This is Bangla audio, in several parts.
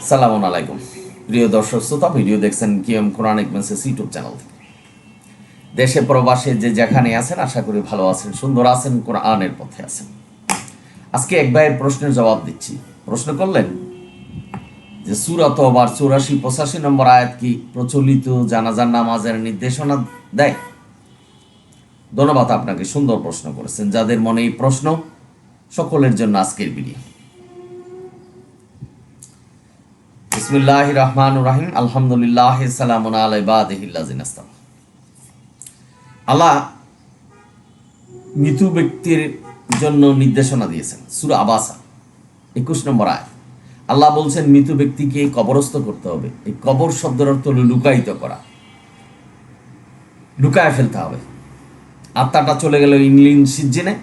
সালামুন আলাইকুম প্রিয় দর্শক শ্রোতা, ভিডিও দেখছেন কিএম কোরআনিক মেসেজ ইউটিউব চ্যানেল থেকে। দেশে প্রবাসে যে যেখানে আছেন আশা করি ভালো আছেন, সুন্দর আছেন, কোরআনের পথে আছেন। আজকে এক ভাইয়ের প্রশ্নের জবাব দিচ্ছি। প্রশ্ন করলেন যে সূরা তওবার ৮৪-৮৫ নম্বর আয়াত কি প্রচলিত জানাজার নামাজের নির্দেশনা দেয়? ধন্যবাদ আপনাকে, সুন্দর প্রশ্ন করেছেন। যাদের মনে এই প্রশ্ন সকলের জন্য আজকের ভিডিও। বিসমিল্লাহির রহমানির রহিম, আলহামদুলিল্লাহ, সালামুন আলা ইবাদিহিল্লাযিনা ইসতাফা। আল্লাহ মৃত ব্যক্তির জন্য নির্দেশনা দিয়েছেন। সূরা আবাসা ২১ নম্বর আয়াত। আল্লাহ বলছেন মৃত ব্যক্তিকে কবরস্থ করতে হবে। এই কবর শব্দের অর্থ হলো লুকায়িত করা, লুকায় ফেলতে হবে। আত্মাটা চলে গেল ইংলিন সিজ্জিনে,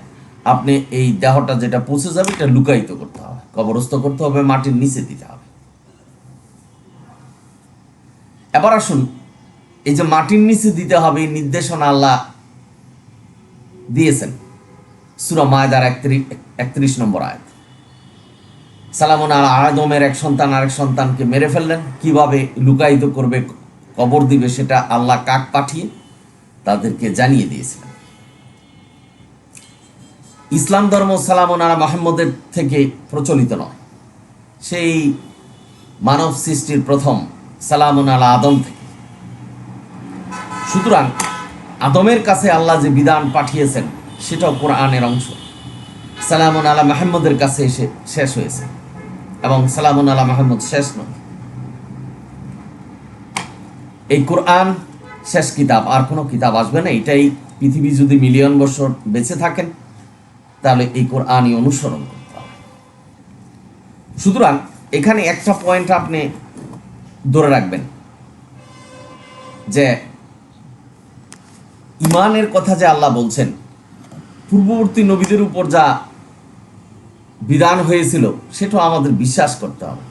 আপনি এই দেহটা যেটা পৌঁছে যাবে এটা লুকায়িত করতে হবে, কবরস্থ করতে হবে, মাটির নিচে দিতে হবে। এবার আসুন, এই যে মাটির নিচে দিতে হবে এই নির্দেশনা আল্লাহ দিয়েছেন সূরা মায়দার ৩১ নম্বর আয়াত। সালামুন আলা আদমের এক সন্তান আরেক সন্তানকে মেরে ফেললেন, কিভাবে লুকায়িত করবে, কবর দিবে, সেটা আল্লাহ কাক পাঠিয়ে তাদেরকে জানিয়ে দিয়েছিলেন। ইসলাম ধর্ম সালামুন আলা মুহাম্মদের থেকে প্রচলিত নয়, সেই মানব সৃষ্টির প্রথম সালামুন আলা আদম থেকে। সুতরাং আদমের কাছে আল্লাহ যে বিধান পাঠিয়েছেন সেটাও কোরআনের অংশ, সালামুন আলা মুহাম্মদের কাছে এসে শেষ হয়েছে, এবং সালামুন আলা মুহাম্মদ শেষ নয়। এই কোরআন শেষ কিতাব, আর কোনো কিতাব আসবে না। এটাই পৃথিবী যদি মিলিয়ন বছর বেঁচে থাকেন তাহলে এই কোরআনই অনুসরণ করতে হবে। সুতরাং এখানে একটা পয়েন্ট আপনি ধরে রাখবেন যে ইমানের কথা যে আল্লাহ বলছেন, পূর্ববর্তী নবীদের উপর যা বিধান হয়েছিল সেটাও আমাদের বিশ্বাস করতে হবে।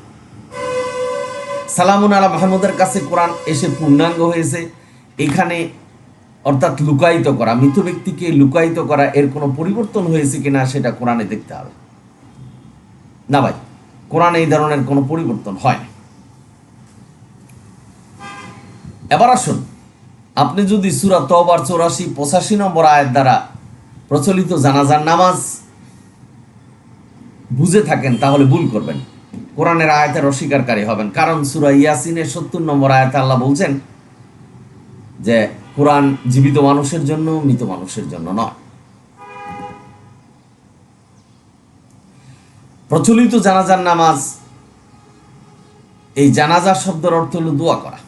সালামুন আলা মুহাম্মদের কাছে কোরআন এসে পূর্ণাঙ্গ হয়েছে। এখানে অর্থাৎ লুকায়িত করা, মৃত ব্যক্তিকে লুকায়িত করা, এর কোনো পরিবর্তন হয়েছে কিনা সেটা কোরআনে দেখতে হবে। না ভাই, কোরআনে এই ধরনের কোনো পরিবর্তন হয় না। এবার আসুন, আপনি যদি সূরা তওবার ৮৪-৮৫ নম্বর আয়াত দ্বারা প্রচলিত জানাজার নামাজ বুঝে থাকেন তাহলে ভুল করবেন, কোরআনের আয়াতের অস্বীকারী হবেন। কারণ সূরা ইয়াসিনের ৭০ নম্বর আয়াতে আল্লাহ বলছেন যে কোরআন জীবিত মানুষের জন্য, মৃত মানুষের জন্য নয়। প্রচলিত জানাজার নামাজ, এই জানাজার শব্দের অর্থ হলো দোয়া করা।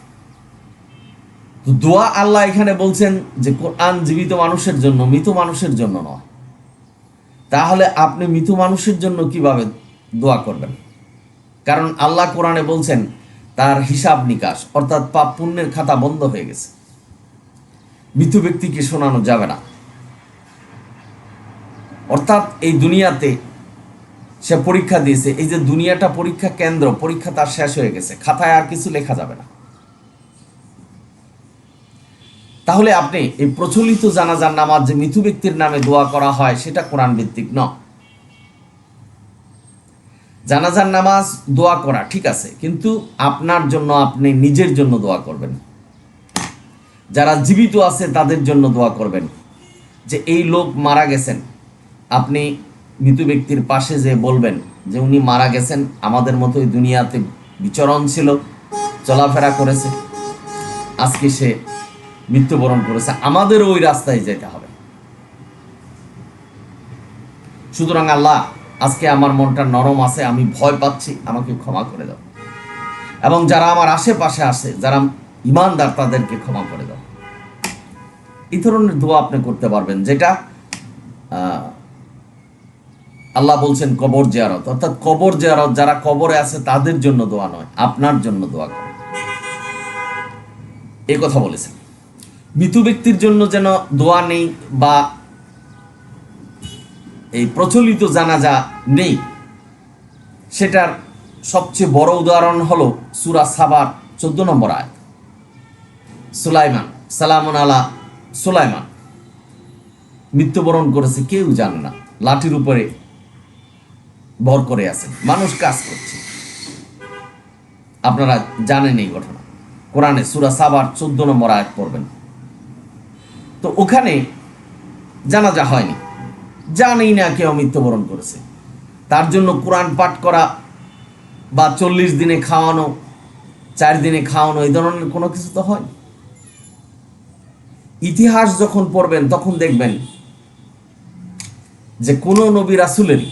তো দোয়া আল্লাহ এখানে বলছেন যে কোরআন জীবিত মানুষের জন্য, মৃত মানুষের জন্য নয়। তাহলে আপনি মৃত মানুষের জন্য কিভাবে দোয়া করবেন? কারণ আল্লাহ কোরআনে বলছেন তার হিসাব নিকাশ অর্থাৎ পাপ পুণ্যের খাতা বন্ধ হয়ে গেছে, মৃত ব্যক্তিকে শোনানো যাবে না। অর্থাৎ এই দুনিয়াতে সে পরীক্ষা দিয়েছে, এই যে দুনিয়াটা পরীক্ষা কেন্দ্র, পরীক্ষা তার শেষ হয়ে গেছে, খাতায় আর কিছু লেখা যাবে না। তাহলে আপনি এই প্রচলিত জানাজার নামাজ যে মৃত ব্যক্তির নামে দোয়া করা হয় সেটা কোরআন ভিত্তিক নয়। জানাজার নামাজ দোয়া করা ঠিক আছে, কিন্তু আপনার জন্য, আপনি নিজের জন্য দোয়া করবেন। যারা জীবিত আছে তাদের জন্য দোয়া করবেন যে এই লোক মারা গেছেন। আপনি মৃত ব্যক্তির পাশে যে বলবেন যে উনি মারা গেছেন, আমাদের মতোই দুনিয়াতে বিচরণ ছিল, চলাফেরা করেছে, আজকে সে মৃত্যুবরণ করেছে, আমাদেরও ওই রাস্তায় যেতে হবে। সুতরাং আল্লাহ, আজকে আমার মনটা নরম আছে, আমি ভয় পাচ্ছি, আমাকে ক্ষমা করে দাও, এবং যারা আমার আশেপাশে আসে, যারা ইমানদার, তাদেরকে ক্ষমা করে দাও। এই ধরনের দোয়া আপনি করতে পারবেন, যেটা আল্লাহ বলছেন কবর জিয়ারত, অর্থাৎ কবর জিয়ারত, যারা কবরে আছে তাদের জন্য দোয়া নয়, আপনার জন্য দোয়া করে, এই কথা বলেছেন। মৃত ব্যক্তির জন্য যেন দোয়া নেই বা এই প্রচলিত জানাজা নেই, সেটার সবচেয়ে বড় উদাহরণ হলো সূরা সাবার ১৪ নম্বর আয়াত। সুলাইমান, সালামুন আলা সুলাইমান মৃত্যুবরণ করেছে, কেউ জানে না, লাঠির উপরে ভর করে আছেন, মানুষ কাজ করছে। আপনারা জানেন এই ঘটনা। কোরআনে সূরা সাবার 14 নম্বর আয়াত পড়বেন। তো ওখানে জানাজা হয়নি, জানেই না কেউ মৃত্যুবরণ করেছে, তার জন্য কোরআন পাঠ করা বা 40 দিনে খাওয়ানো, 4 দিনে খাওয়ানো, এই ধরনের কোনো কিছু তো হয়। ইতিহাস যখন পড়বেন তখন দেখবেন যে কোনো নবী রাসূলেরই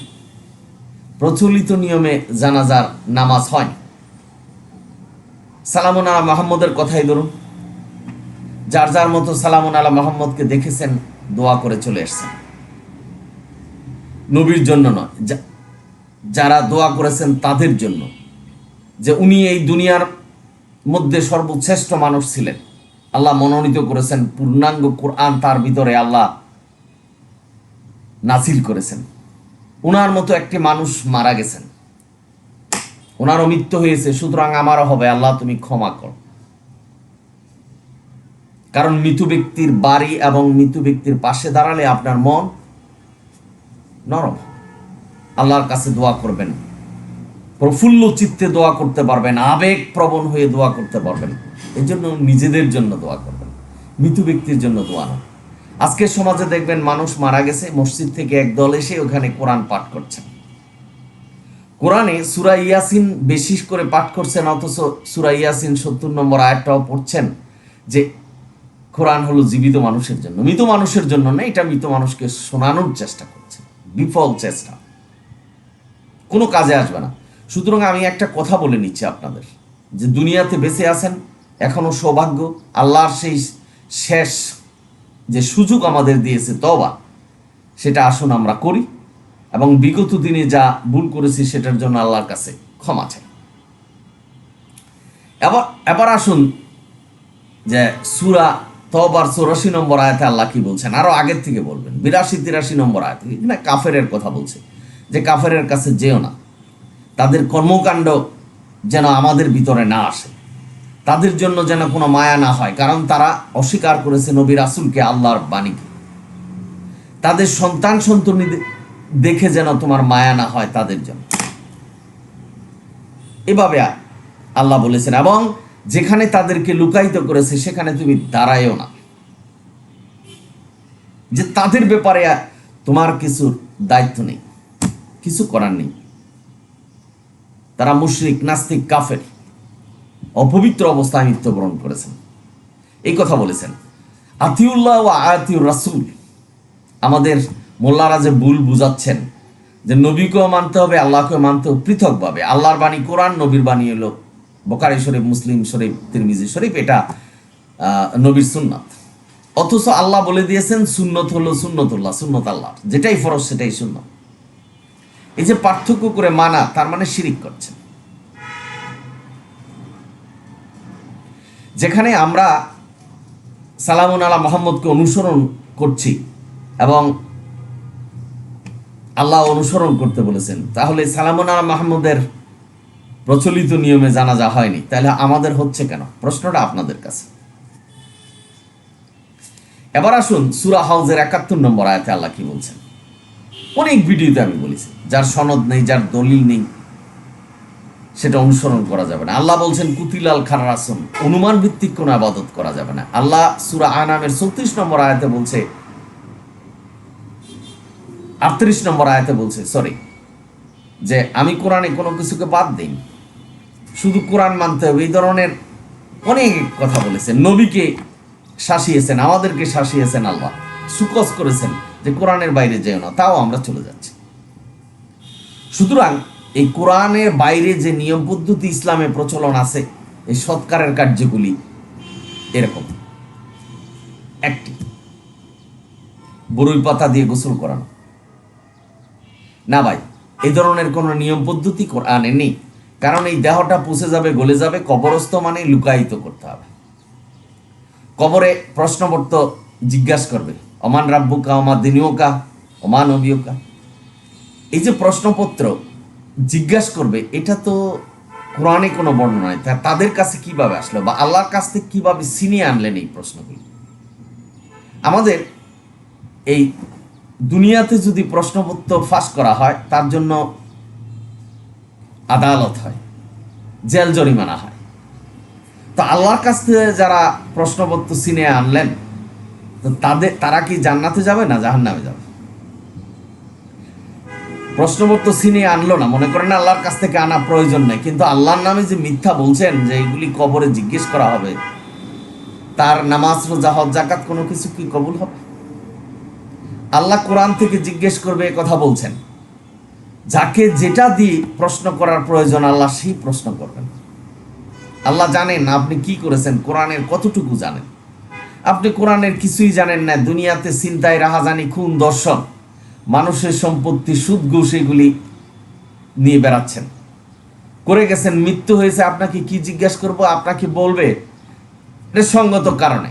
প্রচলিত নিয়মে জানাজার নামাজ হয়। সালামুন আলা মুহাম্মদের কথাই ধরুন, যার যার মতো সালামুন আলা মুহাম্মদকে দেখেছেন, দোয়া করে চলে এসেছেন, নবীর জন্য নয়, যারা দোয়া করেছেন তাদের জন্য, যে উনি এই দুনিয়ার মধ্যে সর্বশ্রেষ্ঠ মানুষ ছিলেন, আল্লাহ মনোনীত করেছেন, পূর্ণাঙ্গ কোরআন তার ভিতরে আল্লাহ নাজিল করেছেন। ওনার মতো একটি মানুষ মারা গেছেন, ওনারও মৃত্যু হয়েছে, সুতরাং আমারও হবে, আল্লাহ তুমি ক্ষমা কর। কারণ মৃত ব্যক্তির বাড়ি এবং মৃত ব্যক্তির পাশে দাঁড়ালে আপনার মন নরম, আল্লাহর কাছে দোয়া করবেন, প্রফুল্ল চিত্তে দোয়া করতে পারবেন, আবেগ প্রবণ হয়ে দোয়া করতে পারবেন। এই জন্য নিজেদের জন্য দোয়া করবেন, মৃত ব্যক্তির জন্য দোয়া না। আজকের সমাজে দেখবেন মানুষ মারা গেছে, মসজিদ থেকে একদল এসে ওখানে কোরআন পাঠ করছেন, কোরআনে সূরা ইয়াসিন বেশি করে পাঠ করছেন, অথচ সূরা ইয়াসিন 70 নম্বর আয়াতটাও পড়ছেন যে কোরআন হলো জীবিত মানুষের জন্য, মৃত মানুষের জন্য না। এটা মৃত মানুষকে শোনানোর চেষ্টা করছে, বিফল চেষ্টা, কোনো কাজে আসবে না। সুতরাং আমি একটা কথা বলে নিচ্ছি আপনাদের, যে দুনিয়াতে বেঁচে আছেন, এখনো সৌভাগ্য, আল্লাহর সেই শেষ যে সুযোগ আমাদের দিয়েছে তওবা, সেটা আসুন আমরা করি, এবং বিগত দিনে যা ভুল করেছি সেটার জন্য আল্লাহর কাছে ক্ষমা চাই। এবার আসুন যে সূরা তওবার 84 নম্বর আয়াতে আল্লাহ কি বলছেন, আরো আগের থেকে বলবেন, 82-83 নম্বর আয়াতে এখানে কাফেরের কথা বলছে, যে কাফেরের কাছে যেও না, তাদের কর্মকাণ্ড যেন আমাদের ভিতরে না আসে, তাদের জন্য যেন কোনো মায়া না হয়, কারণ তারা অস্বীকার করেছে নবী রাসূলকে, আল্লাহর বাণীকে। তাদের সন্তান সন্ততি দেখে যেন তোমার মায়া না হয় তাদের জন্য, এভাবে আল্লাহ বলেছেন। এবং যেখানে তাদেরকে লুকায়িত করেছে সেখানে তুমি দাঁড়ায়ও না, যে তাদের ব্যাপারে তোমার কিছুর দায়িত্ব নেই, কিছু করার নেই। তারা মুশরিক, নাস্তিক, কাফের, অপবিত্র অবস্থায় মৃত্যুবরণ করেছেন, এই কথা বলেছেন। আতিউল্লাহ ওয়া আতিউর রাসূল, আমাদের মোল্লারা যে ভুল বুঝাচ্ছেন যে নবীকেও মানতে হবে, আল্লাহকেও মানতে হবে পৃথকভাবে। আল্লাহর বাণী কোরআন, নবীর বাণী হলো বুখারী শরীফ, মুসলিম শরীফ, তিরমিজি শরীফ, এটা নবীর সুন্নাত। অথচ আল্লাহ বলে দিয়েছেন সুন্নত হলো সুন্নতুল্লাহ, সুন্নত আল্লাহ, যেটাই ফরজ সেটাই সুন্নত। এই যে পার্থক্য করে মানা, তার মানে শিরিক করছেন। যেখানে আমরা সালামুন আলা মুহাম্মদকে অনুসরণ করছি এবং আল্লাহ অনুসরণ করতে বলেছেন, তাহলে সালামুন আলা মুহাম্মদের প্রচলিত নিয়মে জানাজা হয়নি, তাহলে আমাদের হচ্ছে কেন? প্রশ্নটা আপনাদের কাছে। এবার আসুন সূরা হাউজের 71 নম্বর আয়াতে আল্লাহ কি বলছেন। অনেক ভিডিওতে আমি বলেছি, যার সনদ নেই, যার দলিল নেই, সেটা অনুসরণ করা যাবে না। আল্লাহ বলছেন কুতিলাল খারাসুন, অনুমান ভিত্তিক কোনো ইবাদত করা যাবে না। আল্লাহ সূরা আনামের 34 নম্বর আয়াতে বলছে, 38 নম্বর আয়াতে বলছে, যে আমি কোরআনে কোনো কিছুকে বাদ দেই, শুধু কোরআন মানতে হবে, এই ধরনের অনেক কথা বলেছেন। নবীকে শাসিয়েছেন, আমাদেরকে শাসিয়েছেন, আল্লাহ সুকস করেছেন যে কোরআনের বাইরে যেও না, তাও আমরা চলে যাচ্ছি। সুতরাং এই কোরআনের বাইরে যে নিয়ম পদ্ধতি ইসলামে প্রচলন আছে, এই সৎকারের কার্যগুলি এরকম একটি, বরই পাতা দিয়ে গোসল করানো না ভাই, এই ধরনের কোনো নিয়ম পদ্ধতি কোরআনে নেই। কারণ এই দেহটা পচে যাবে, গলে যাবে, কবরস্থ মানে লুকায়িত করতে হবে। কবরে প্রশ্নপত্র জিজ্ঞাসা করবে, অমান রাব্বুকা ওমা দিনুকা ওমা নবিয়ুকা, এই যে প্রশ্নপত্র জিজ্ঞাসা করবে, এটা তো কোরআনে কোনো বর্ণনা নাই। তাদের কাছে কিভাবে আসলো, বা আল্লাহর কাছ থেকে কিভাবে ছিনিয়ে আনলেন এই প্রশ্নগুলি? আমাদের এই দুনিয়াতে যদি প্রশ্নপত্র ফাঁস করা হয়, তার জন্য আদালত হয়, জেল জরিমানা হয়। তো আল্লাহর কাছ থেকে যারা প্রশ্নপত্র ছিনে আনলেন, তো তারা কি জান্নাতে যাবে না জাহান্নামে যাবে? প্রশ্নপত্র ছিনে আনলো না, মনে করেন আল্লাহর কাছ থেকে আনা প্রয়োজন নেই, কিন্তু আল্লাহর নামে যে মিথ্যা বলছেন যে এগুলি কবরে জিজ্ঞেস করা হবে, তার নামাজ রোজা হজ জাকাত কোনো কিছু কি কবুল হবে? আল্লাহ কোরআন থেকে জিজ্ঞেস করবে এ কথা বলছেন। যাকে যেটা দিয়ে প্রশ্ন করার প্রয়োজন আল্লাহ সেই প্রশ্ন করবেন। আল্লাহ জানেন আপনি কি করেছেন, কোরআনের কতটুকু জানেন। আপনি কোরআনের কিছুই জানেন না, দুনিয়াতে চিন্তায় রাহাজানি, খুন, দর্শন, মানুষের সম্পত্তি, সুদ ঘুষ এগুলি নিয়ে বেড়াচ্ছেন, করে গেছেন, মৃত্যু হয়েছে, আপনাকে কি জিজ্ঞাসা করবো? আপনাকে বলবে সঙ্গত কারণে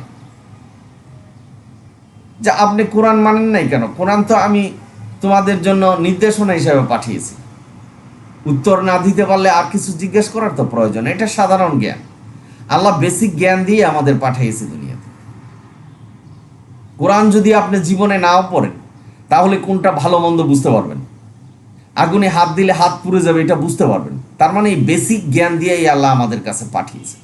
যে আপনি কোরআন মানেন নাই কেন, কোরআন তো আমি তোমাদের জন্য নির্দেশনা হিসেবে পাঠিয়েছি। উত্তর না দিতে পারলে আর কিছু জিজ্ঞেস করার তো প্রয়োজন, এটা সাধারণ জ্ঞান। আল্লাহ বেসিক জ্ঞান দিয়ে আমাদের পাঠিয়েছে দুনিয়াতে। কোরআন যদি আপনি জীবনে নাও পড়েন তাহলে কোনটা ভালো মন্দ বুঝতে পারবেন, আগুনে হাত দিলে হাত পুড়ে যাবে এটা বুঝতে পারবেন। তার মানে এই বেসিক জ্ঞান দিয়েই আল্লাহ আমাদের কাছে পাঠিয়েছে।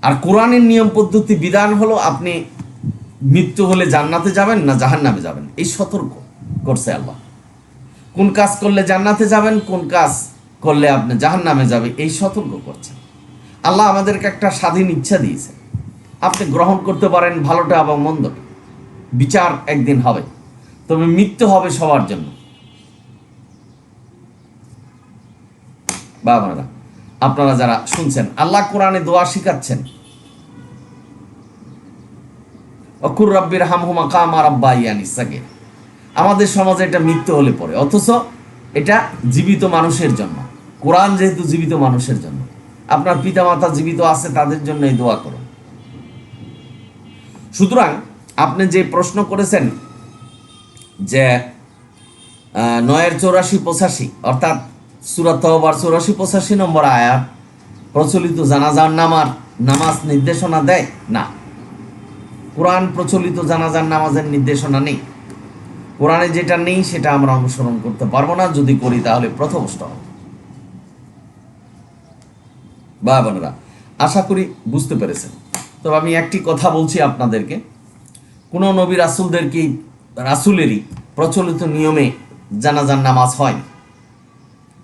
আর কোরআনের নিয়ম পদ্ধতি বিধান হলো আপনি মৃত্যু হলে জান্নাতে যাবেন না জাহান্নামে যাবেন, এই সতর্ক করছে আল্লাহ। কোন কাজ করলে জান্নাতে যাবেন, কোন কাজ করলে আপনি জাহান্নামে যাবে, এই সতর্ক করছেন। আল্লাহ আমাদেরকে একটা স্বাধীন ইচ্ছা দিয়েছে, আপনি গ্রহণ করতে পারেন ভালোটা এবং মন্দটা। বিচার একদিন হবে, তবে মৃত্যু হবে সবার জন্য। বাবারা, আপনারা যারা শুনছেন, আল্লাহ কোরআনে দোয়া শিখাচ্ছেন, অকুর রাব্বির হামহুমা কামা রাব্বায়ানি সাগীর। আমাদের সমাজে এটা মৃত্যু হলে পড়ে, অথচ এটা জীবিত মানুষের জন্য। কোরআন যেহেতু জীবিত মানুষের জন্য, আপনার পিতামাতা জীবিত আছে, তাদের জন্য এই দোয়া করুন। সুতরাং আপনি যে প্রশ্ন করেছেন যে 9-84-85 অর্থাৎ সূরা তাওবার 84-85 নম্বর আয়াত প্রচলিত জানাজার নামাজ নির্দেশনা দেয় না। কোরআন প্রচলিত জানাজার নামাজের নির্দেশনা নেই। কোরআনে যেটা নেই সেটা আমরা অনুসরণ করতে পারবো না, যদি করি তাহলে প্রথমষ্ট হবে। বা বোনেরা, আশা করি বুঝতে পেরেছেন। তবে আমি একটি কথা বলছি আপনাদেরকে, কোনো নবী রাসূলেরই প্রচলিত নিয়মে জানাজার নামাজ হয়।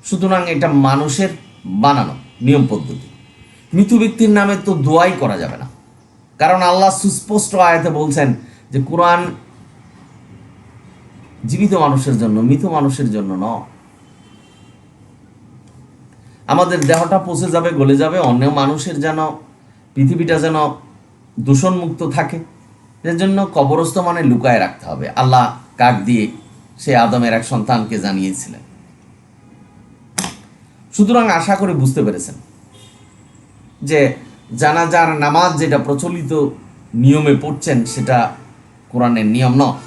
সুতরাং এটা মানুষের বানানো নিয়ম পদ্ধতি। মৃত ব্যক্তির নামে তো দোয়াই করা যাবে না, কারণ আল্লাহ সুস্পষ্ট আয়াতে বলছেন যে কোরআন জীবিত মানুষের জন্য, মৃত মানুষের জন্য নয়। আমাদের দেহটা পচে যাবে, গলে যাবে, অন্য মানুষের যেন পৃথিবীটা যেন দূষণমুক্ত থাকে, এর জন্য কবরস্থ মানে লুকায় রাখতে হবে। আল্লাহ কাক দিয়ে সে আদমের এক সন্তানকে জানিয়েছিলেন। সুতরাং আশা করি বুঝতে পেরেছেন যে জানাজার নামাজ যেটা প্রচলিত নিয়মে পড়ছেন সেটা কোরআনের নিয়ম নয়।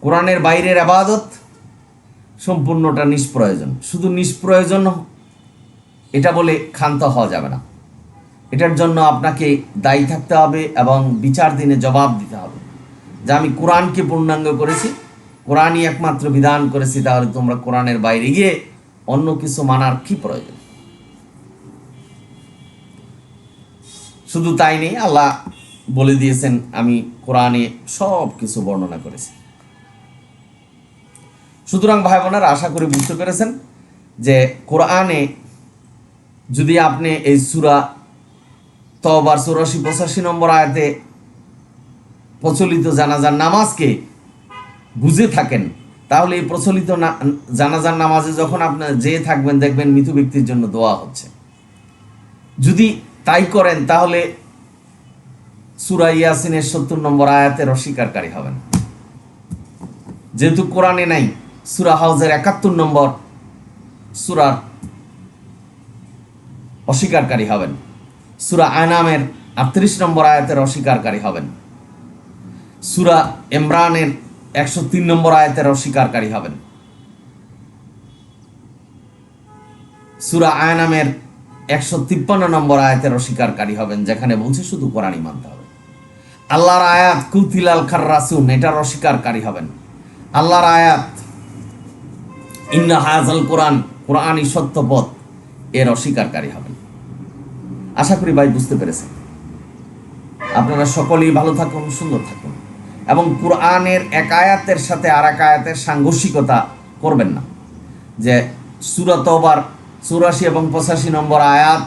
কোরআনের বাইরের ইবাদত সম্পূর্ণটা নিষ্প্রয়োজন। শুধু নিষ্প্রয়োজন এটা বলে ক্ষান্ত হওয়া যাবে না, এটার জন্য আপনাকে দায়ী থাকতে হবে এবং বিচার দিনে জবাব দিতে হবে যে আমি কোরআনকে পূর্ণাঙ্গ করেছি, কোরআনই একমাত্র বিধান করেছি, তাহলে তোমরা কোরআনের বাইরে গিয়ে অন্য কিছু মানার কি প্রয়োজন? শুধু তাই নেই, আল্লাহ বলে দিয়েছেন আমি কোরআনে সব কিছু বর্ণনা করেছি। সুতরাং ভাই বোনেরা, আশা করি বুঝতে পেরেছেন যে কোরআনে যদি আপনি এই সূরা তাওবার 84-85 নম্বর আয়াতে প্রচলিত জানাজার নামাজকে বুঝে থাকেন, তাহলে এই প্রচলিত জানাজার নামাজে যখন আপনি যেয়ে থাকবেন দেখবেন মৃত ব্যক্তির জন্য দোয়া হচ্ছে। যদি তাই করেন তাহলে সূরা ইয়াসিনের 70 নম্বর আয়াতের অস্বীকারী হবেন। যেহেতু কোরআনে নাই, সূরা হাউজের 71 নম্বর সূরার অস্বীকারী হবেন। সূরা আনামের 38 নম্বর আয়াতের অস্বীকারী হবেন। সূরা ইমরানের 103 নম্বর আয়াতের অস্বীকারী হবেন। সূরা আনামের 153 নম্বর আয়াতের অস্বীকারী হবেন, যেখানে বলছে শুধু কোরআনই মানতে হবে। আল্লাহর আয়াত কুতিলাল খাররাসুন, এটার অস্বীকারী হবেন। আল্লাহর আয়াত ইন্না হাযাল কোরআন কোরআনই সত্য পথ এর অস্বীকারী হবেন। আশা করি ভাই বুঝতে পেরেছেন। আপনারা সকলেই ভালো থাকুন, সুন্দর থাকুন, এবং কোরআনের এক আয়াতের সাথে আর এক আয়াতের সাংঘর্ষিকতা করবেন না। যে সূরা তওবার 84 এবং 85 নম্বর আয়াত